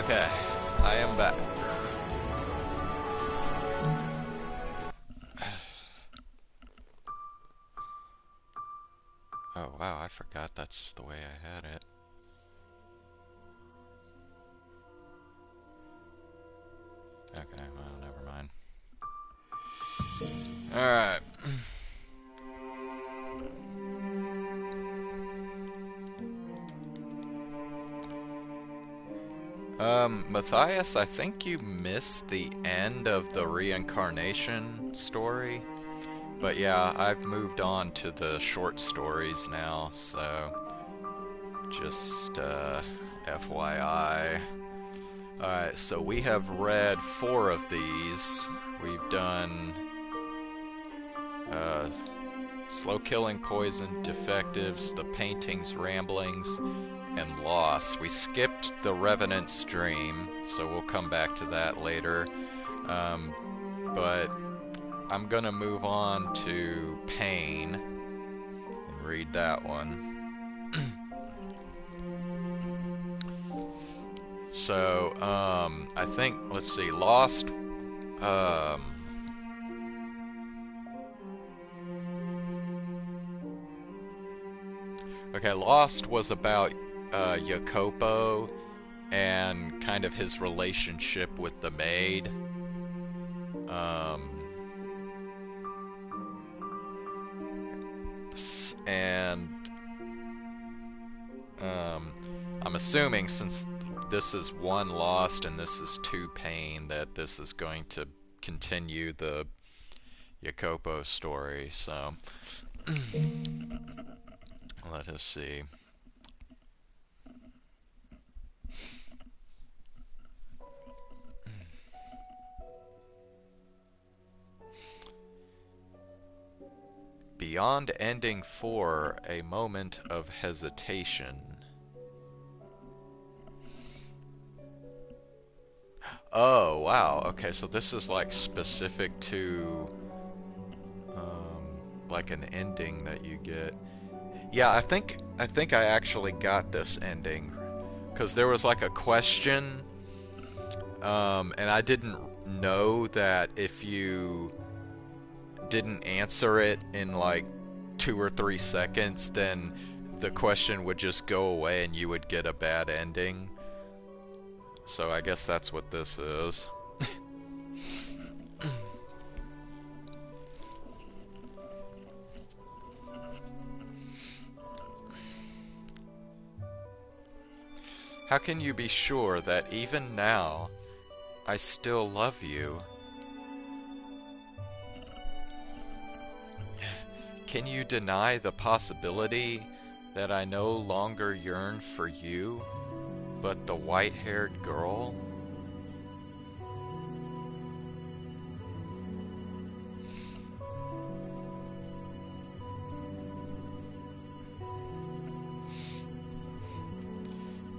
Okay, I am back. Oh wow, I forgot that's the way I had it. Okay, well, never mind. Alright. Matthias, I think you missed the end of the reincarnation story. But yeah, I've moved on to the short stories now, so just FYI. Alright, so we have read 4 of these. We've done Slow Killing Poison, Defectives, The Paintings, Ramblings, and Loss. We skipped the Revenant's Dream, so we'll come back to that later. But I'm gonna move on to Pain and read that one. So, I think, let's see, Lost, okay, Lost was about, Jacopo and kind of his relationship with the maid. And, I'm assuming since this is 1 Lost and this is 2 Pain, that this is going to continue the Jacopo story, so let us see. Beyond ending 4, a moment of hesitation. Oh, wow. Okay, so this is like specific to like an ending that you get. Yeah, I think I actually got this ending because there was like a question, and I didn't know that if you didn't answer it in like 2 or 3 seconds, then the question would just go away and you would get a bad ending. So I guess that's what this is. How can you be sure that even now I still love you? Can you deny the possibility that I no longer yearn for you, but the white-haired girl?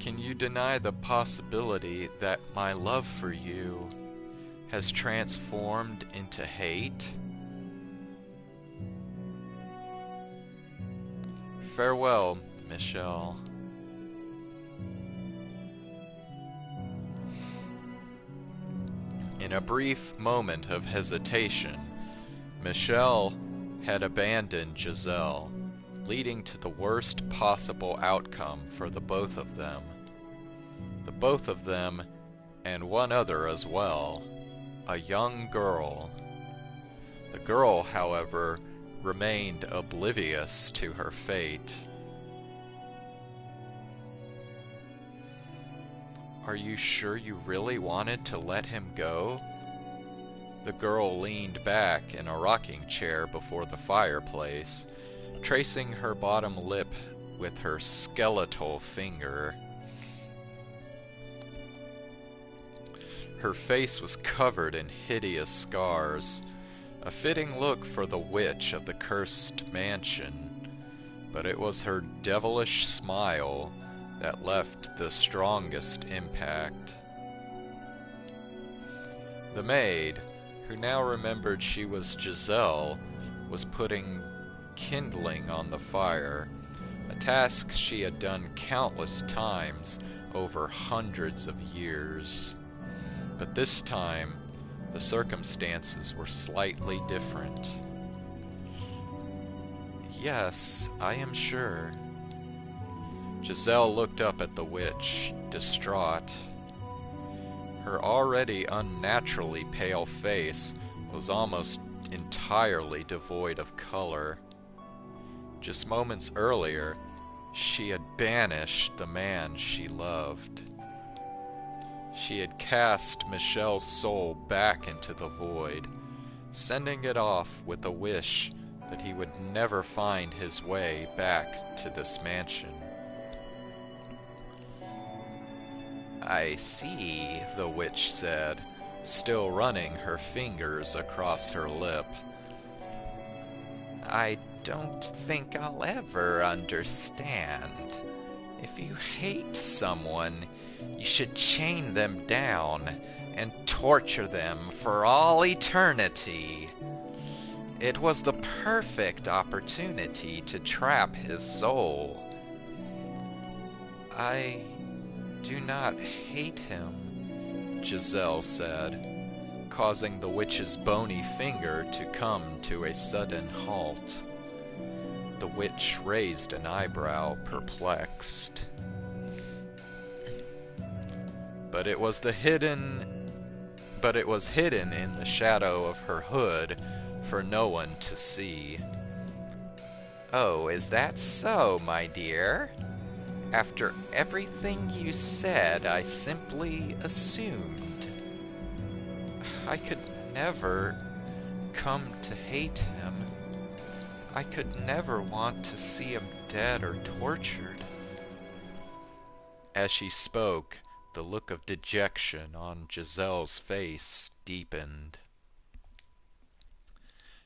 Can you deny the possibility that my love for you has transformed into hate? Farewell, Michelle. In a brief moment of hesitation, Michelle had abandoned Giselle, leading to the worst possible outcome for the both of them. The both of them, and one other as well, a young girl. The girl, however, remained oblivious to her fate. Are you sure you really wanted to let him go? The girl leaned back in a rocking chair before the fireplace, tracing her bottom lip with her skeletal finger. Her face was covered in hideous scars, a fitting look for the witch of the cursed mansion, but it was her devilish smile that left the strongest impact. The maid, who now remembered she was Giselle, was putting kindling on the fire, a task she had done countless times over hundreds of years. But this time, the circumstances were slightly different. Yes, I am sure. Giselle looked up at the witch, distraught. Her already unnaturally pale face was almost entirely devoid of color. Just moments earlier, she had banished the man she loved. She had cast Michelle's soul back into the void, sending it off with a wish that he would never find his way back to this mansion. I see, the witch said, still running her fingers across her lip. I don't think I'll ever understand. If you hate someone, you should chain them down and torture them for all eternity. It was the perfect opportunity to trap his soul. I do not hate him, Giselle said, causing the witch's bony finger to come to a sudden halt. The witch raised an eyebrow, perplexed. But it was hidden in the shadow of her hood for no one to see. Oh, is that so, my dear? After everything you said, I simply assumed. I could never come to hate him. I could never want to see him dead or tortured. As she spoke, the look of dejection on Giselle's face deepened.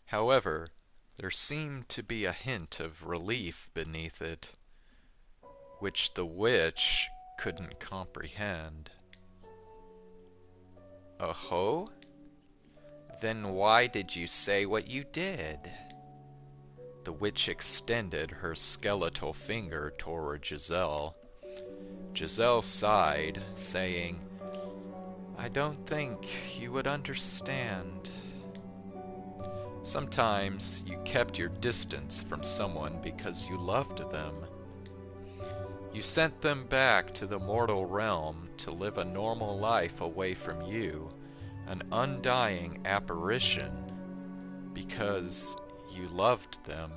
However, there seemed to be a hint of relief beneath it, which the witch couldn't comprehend. Oh? Then why did you say what you did? The witch extended her skeletal finger toward Giselle. Giselle sighed, saying, I don't think you would understand. Sometimes you kept your distance from someone because you loved them. You sent them back to the mortal realm to live a normal life away from you, an undying apparition, because you loved them.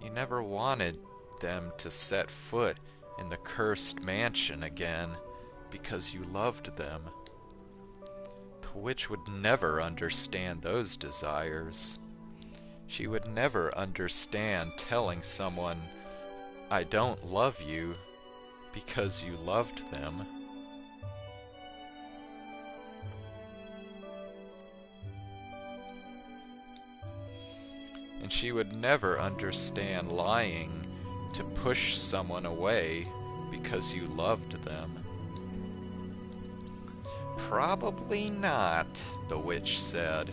You never wanted them to set foot in the cursed mansion again because you loved them. The witch would never understand those desires. She would never understand telling someone, I don't love you, because you loved them. And she would never understand lying to push someone away because you loved them. Probably not, the witch said.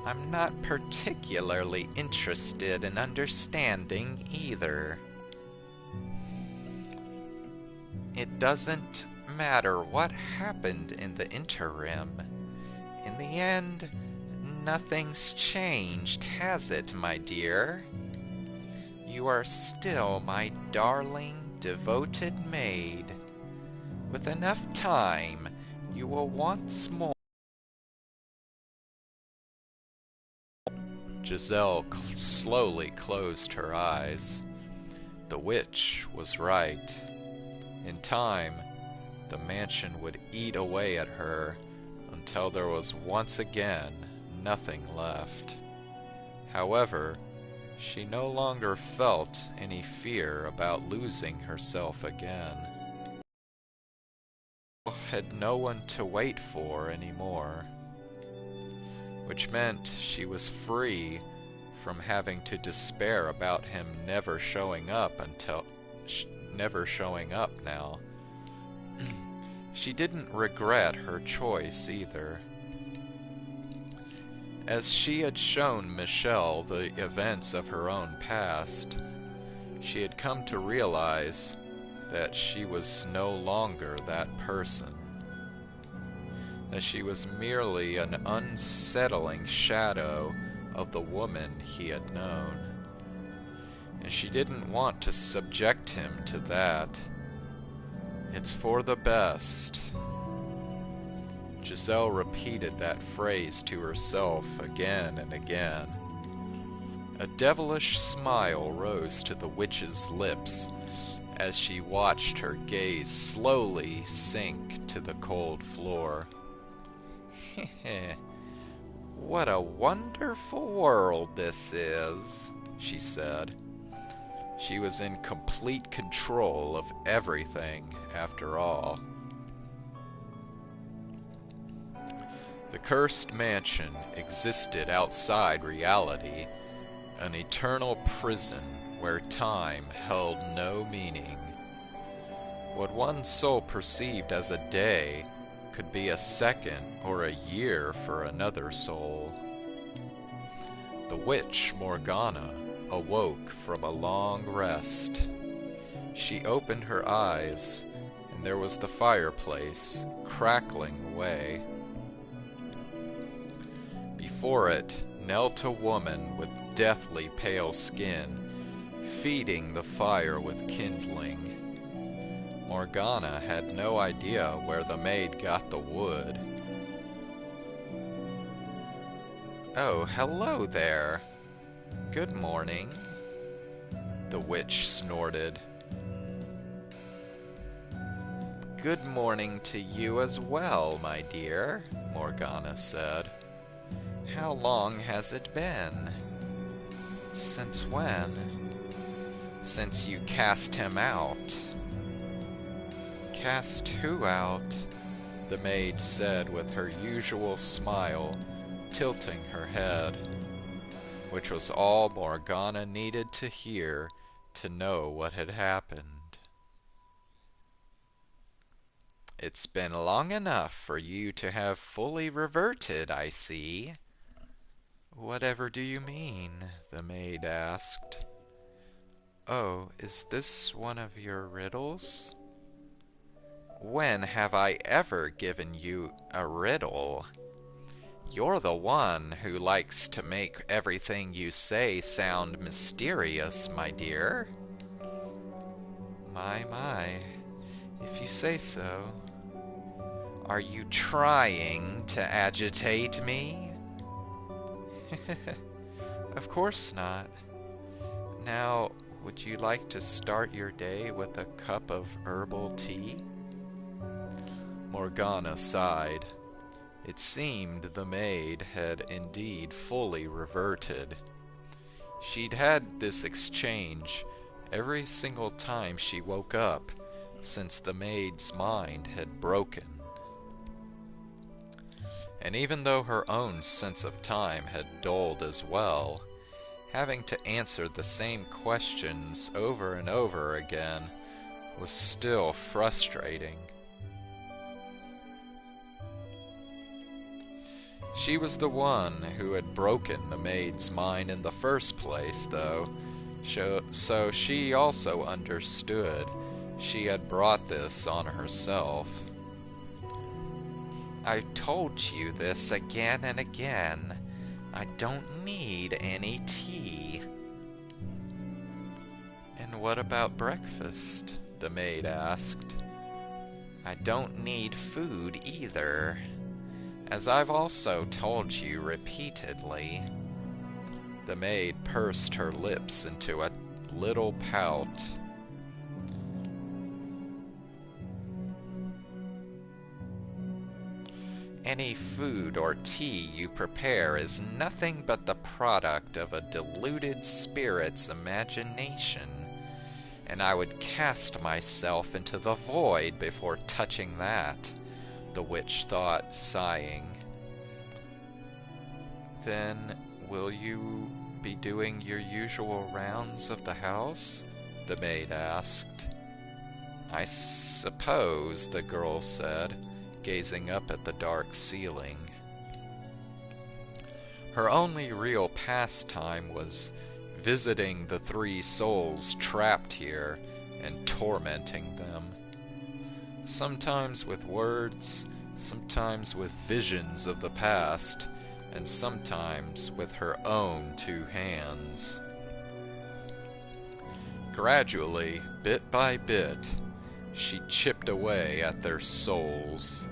I'm not particularly interested in understanding either. It doesn't matter what happened in the interim. In the end, nothing's changed, has it, my dear? You are still my darling, devoted maid. With enough time, you will once more... Giselle slowly closed her eyes. The witch was right. In time, the mansion would eat away at her until there was once again nothing left. However, she no longer felt any fear about losing herself again. Had no one to wait for anymore, which meant she was free from having to despair about him never showing up now. She didn't regret her choice either. As she had shown Michelle the events of her own past, she had come to realize that she was no longer that person, that she was merely an unsettling shadow of the woman he had known. And she didn't want to subject him to that. It's for the best. Giselle repeated that phrase to herself again and again. A devilish smile rose to the witch's lips as she watched her gaze slowly sink to the cold floor. What a wonderful world this is, she said. She was in complete control of everything, after all. The cursed mansion existed outside reality, an eternal prison where time held no meaning. What one soul perceived as a day could be a second or a year for another soul. The witch Morgana awoke from a long rest. She opened her eyes, and there was the fireplace crackling away. Before it knelt a woman with deathly pale skin, feeding the fire with kindling. Morgana had no idea where the maid got the wood. "Oh, hello there. Good morning," the witch snorted. "Good morning to you as well, my dear," Morgana said. "How long has it been?" "Since when?" "Since you cast him out." "Cast who out?" the maid said with her usual smile, tilting her head, which was all Morgana needed to hear to know what had happened. "It's been long enough for you to have fully reverted, I see." "Whatever do you mean?" the maid asked. "Oh, is this one of your riddles?" "When have I ever given you a riddle? You're the one who likes to make everything you say sound mysterious, my dear." My, if you say so." "Are you trying to agitate me?" "Of course not. Now, would you like to start your day with a cup of herbal tea?" Morgana sighed. It seemed the maid had indeed fully reverted. She'd had this exchange every single time she woke up since the maid's mind had broken. And even though her own sense of time had dulled as well, having to answer the same questions over and over again was still frustrating. She was the one who had broken the maid's mind in the first place, though, so she also understood she had brought this on herself. "I've told you this again and again. I don't need any tea." "And what about breakfast?" the maid asked. "I don't need food either, as I've also told you repeatedly." The maid pursed her lips into a little pout. "Any food or tea you prepare is nothing but the product of a deluded spirit's imagination, and I would cast myself into the void before touching that," the witch thought, sighing. "Then will you be doing your usual rounds of the house?" the maid asked. "I suppose," the girl said, gazing up at the dark ceiling. Her only real pastime was visiting the three souls trapped here and tormenting them. Sometimes with words, sometimes with visions of the past, and sometimes with her own two hands. Gradually, bit by bit, she chipped away at their souls.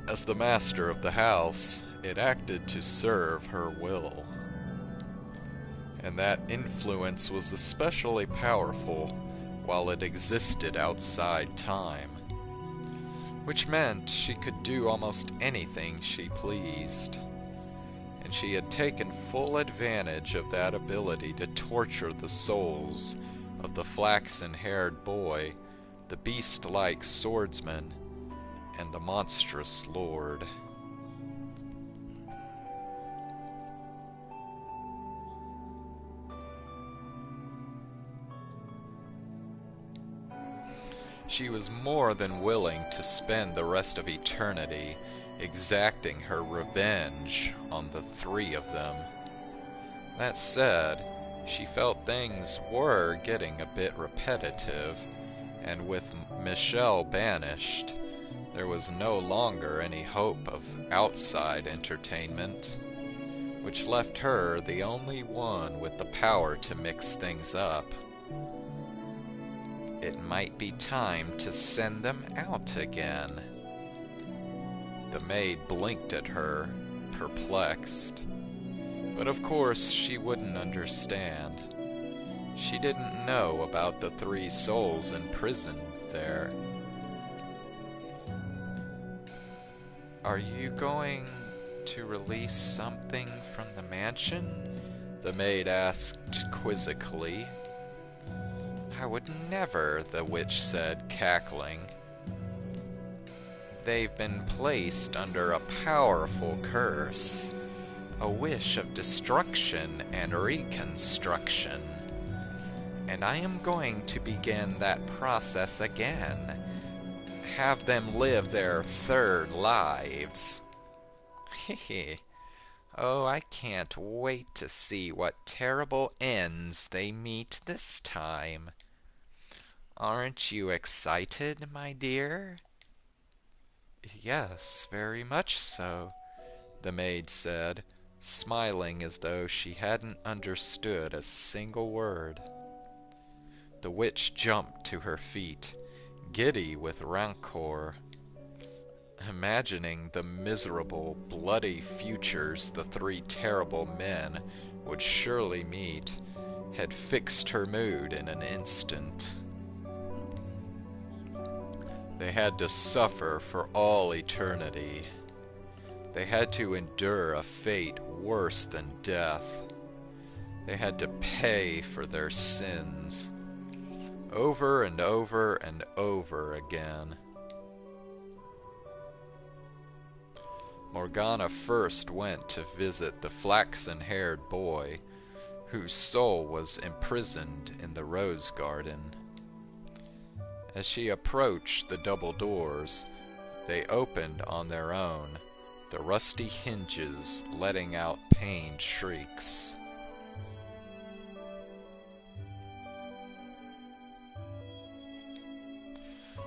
As the master of the house, it acted to serve her will. And that influence was especially powerful while it existed outside time, which meant she could do almost anything she pleased. And she had taken full advantage of that ability to torture the souls of the flaxen-haired boy, the beast-like swordsman, and the monstrous lord. She was more than willing to spend the rest of eternity exacting her revenge on the three of them. That said, she felt things were getting a bit repetitive, and with Michelle banished, there was no longer any hope of outside entertainment, which left her the only one with the power to mix things up. It might be time to send them out again. The maid blinked at her, perplexed. But of course she wouldn't understand. She didn't know about the three souls imprisoned there. "Are you going to release something from the mansion?" the maid asked quizzically. "I would never," the witch said, cackling. "They've been placed under a powerful curse, a wish of destruction and reconstruction. And I am going to begin that process again. Have them live their third lives." Hehe. Oh, I can't wait to see what terrible ends they meet this time. Aren't you excited, my dear? "Yes, very much so," the maid said, smiling as though she hadn't understood a single word. The witch jumped to her feet, giddy with rancor. Imagining the miserable, bloody futures the three terrible men would surely meet had fixed her mood in an instant. They had to suffer for all eternity. They had to endure a fate worse than death. They had to pay for their sins, over and over and over again. Morgana first went to visit the flaxen-haired boy, whose soul was imprisoned in the rose garden. As she approached the double doors, they opened on their own, the rusty hinges letting out pained shrieks.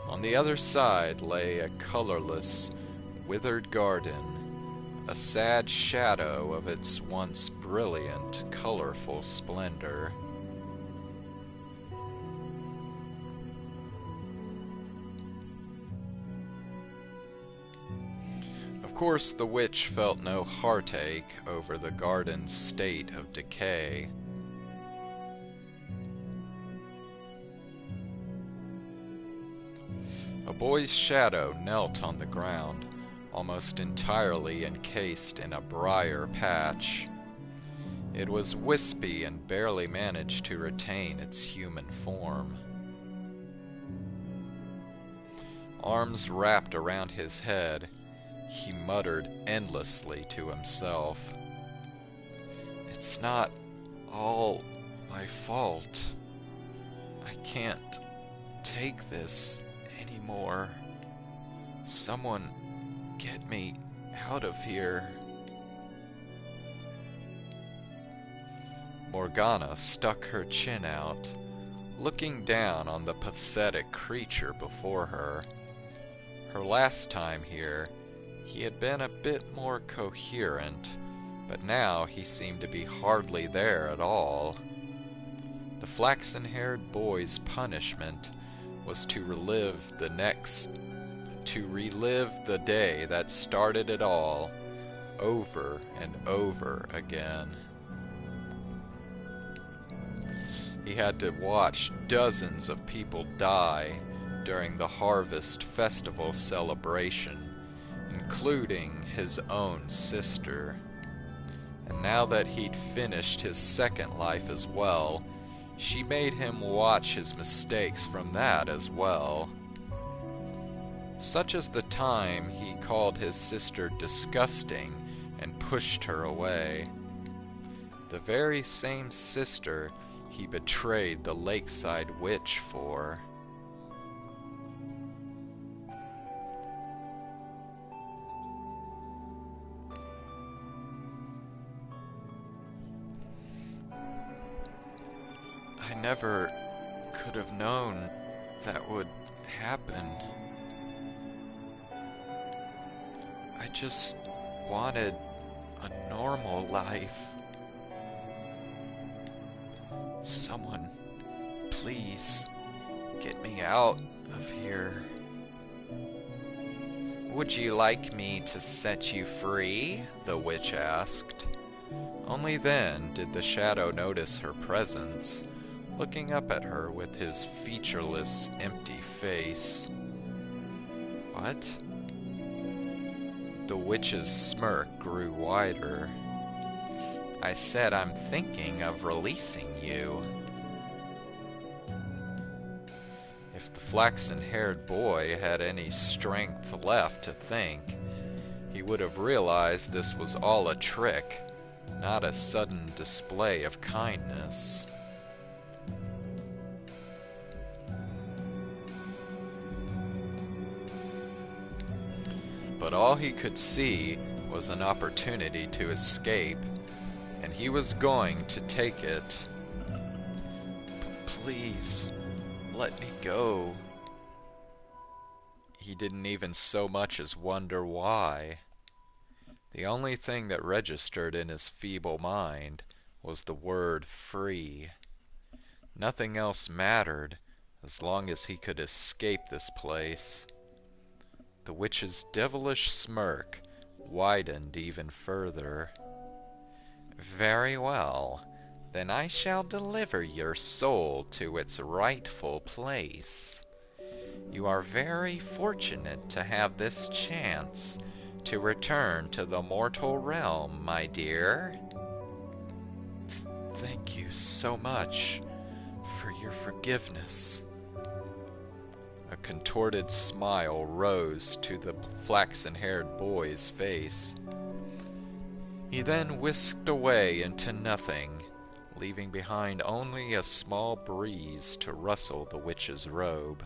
On the other side lay a colorless, withered garden, a sad shadow of its once brilliant, colorful splendor. Of course, the witch felt no heartache over the garden's state of decay. A boy's shadow knelt on the ground, almost entirely encased in a briar patch. It was wispy and barely managed to retain its human form. Arms wrapped around his head, he muttered endlessly to himself. "It's not all my fault. I can't take this anymore. Someone get me out of here." Morgana stuck her chin out, looking down on the pathetic creature before her. Her last time here, he had been a bit more coherent, but now he seemed to be hardly there at all. The flaxen-haired boy's punishment was to relive the day that started it all, over and over again. He had to watch dozens of people die during the Harvest Festival celebration, including his own sister. And now that he'd finished his second life as well, she made him watch his mistakes from that as well. Such as the time he called his sister disgusting and pushed her away. The very same sister he betrayed the lakeside witch for. I never could have known that would happen. I just wanted a normal life. Someone, please, get me out of here. Would you like me to set you free? The witch asked. Only then did the shadow notice her presence, looking up at her with his featureless, empty face. What? The witch's smirk grew wider. I said I'm thinking of releasing you. If the flaxen-haired boy had any strength left to think, he would have realized this was all a trick, not a sudden display of kindness. But all he could see was an opportunity to escape, and he was going to take it. Please, let me go. He didn't even so much as wonder why. The only thing that registered in his feeble mind was the word free. Nothing else mattered as long as he could escape this place. The witch's devilish smirk widened even further. Very well, then I shall deliver your soul to its rightful place. You are very fortunate to have this chance to return to the mortal realm, my dear. Thank you so much for your forgiveness. A contorted smile rose to the flaxen-haired boy's face. He then whisked away into nothing, leaving behind only a small breeze to rustle the witch's robe.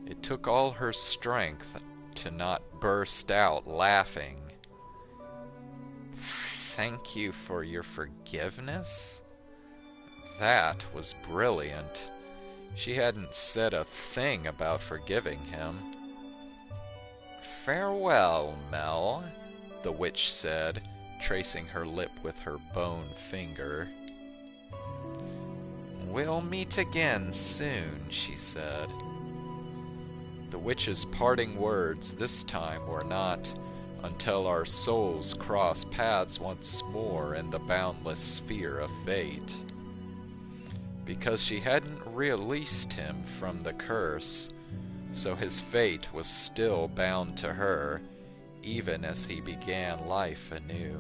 It took all her strength to not burst out laughing. Thank you for your forgiveness? That was brilliant. She hadn't said a thing about forgiving him. Farewell, Mel, the witch said, tracing her lip with her bone finger. We'll meet again soon, she said. The witch's parting words this time were not, until our souls cross paths once more in the boundless sphere of fate. Because she hadn't released him from the curse, so his fate was still bound to her, even as he began life anew.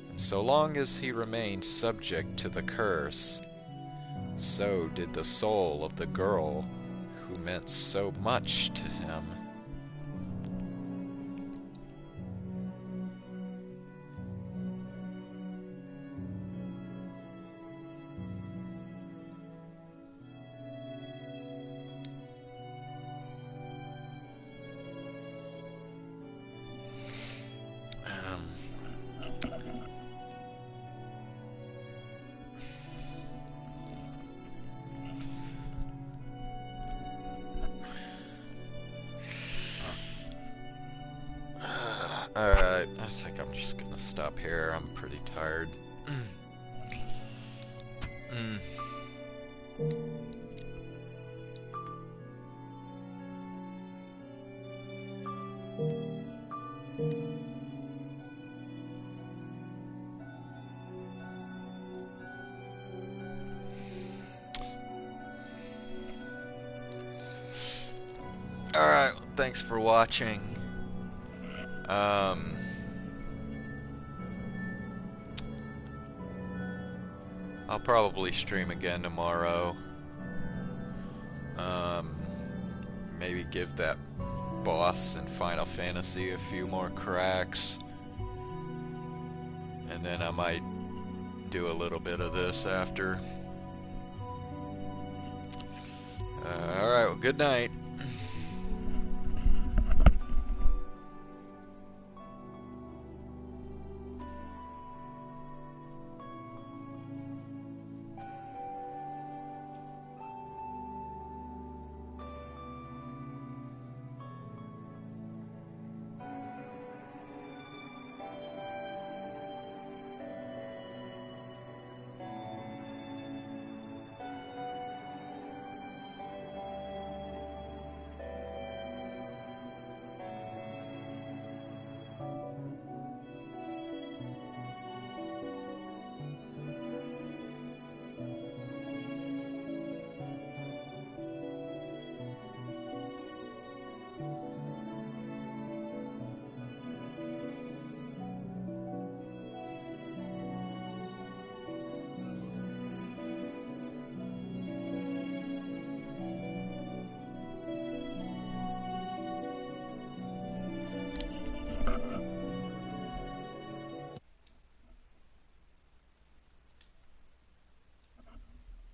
And so long as he remained subject to the curse, so did the soul of the girl who meant so much to him. gonna stop here. I'm pretty tired. Mm. Alright, thanks for watching. I'll probably stream again tomorrow. Maybe give that boss in Final Fantasy a few more cracks. And then I might do a little bit of this after. Alright, well, good night.